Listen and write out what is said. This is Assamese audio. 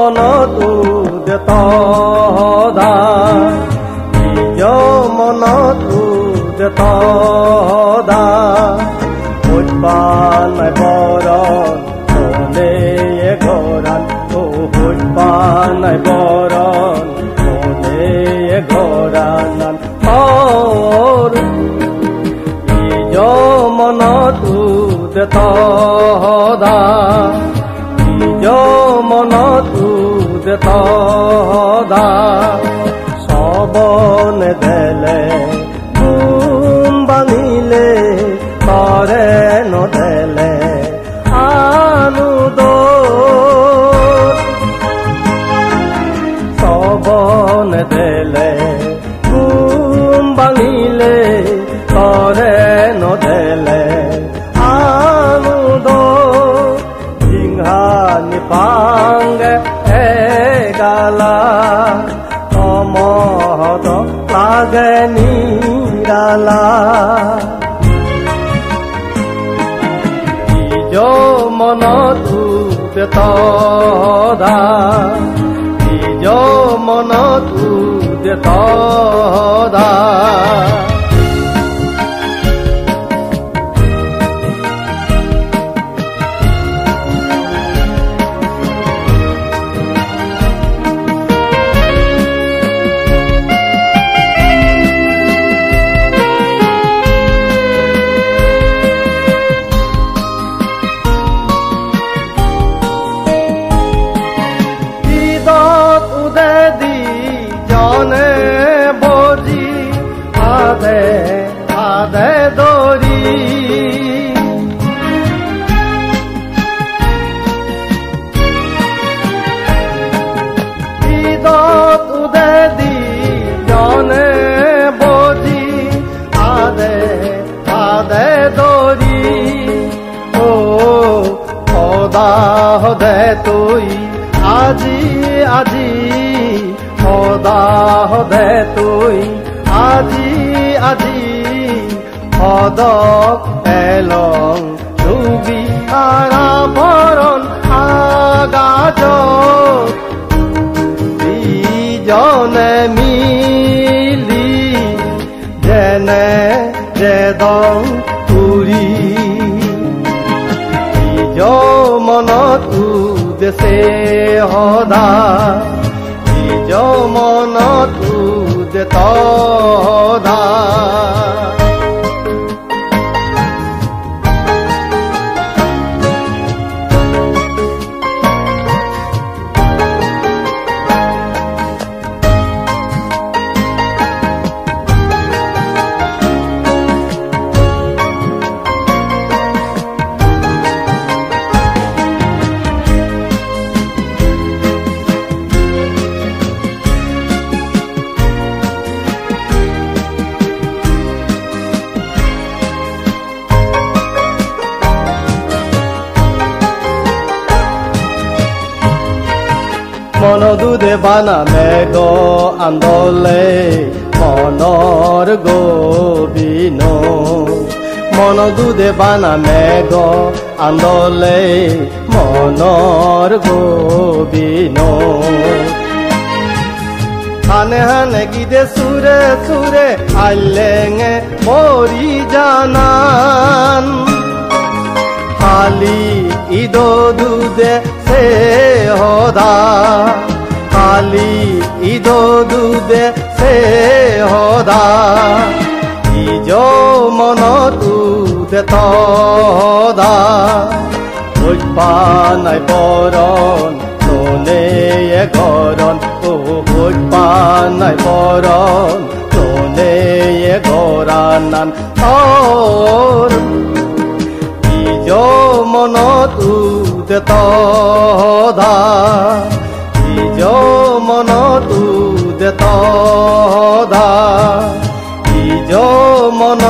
মনতো দেতদা নিজ মনতো দেতদা হইবা নাই বৰণ মনে ঘৰান হইবা নাই বৰণ মনে ঘৰান নিজ মনতো দেতদা নিজ মনতো দেতদা সবনে দেলে ভাঙিলে তরে নদেলে আনুদ সবনে দেলে ভাঙিলে তরে নদেলে আনুদ জিংহানি পাঙ্গে গালা অমহদ লাগে নিরালা নিজ মনতো দেতদা নিজ মনতো দেতদা আদে দরি ঈদত উদে দি জনে বজি আদে আদে দরি ও খোদা হদে তুই আজি আজি খোদা হদে তুই আজি আজি হদ এলং ছবি আরা বরণ আগাজ দুইজনে মিলি যেনে যেদং পুরি নিজ মনতো দেশে সদা নিজ মনতো দেতদা মনদুদে বানা মেঘ আন্দোলে মনৰ গোবিন মনদুদে বানা মেঘ আন্দোলে মনৰ গোবিন হানে হানে গিদে সুরে সুরে আইলেঙে মরি জানান খালি ঈদো দুদে সে হদা খালি ঈদো দুদে সে হদা নিজ মনতো দেতদা হইবা নাই বৰণ ননে ঘৰণ হইবা নাই বৰণ ননে ঘৰানান নিজ মনতো দেতদা নিজ মনতো দেতদা নিজ মন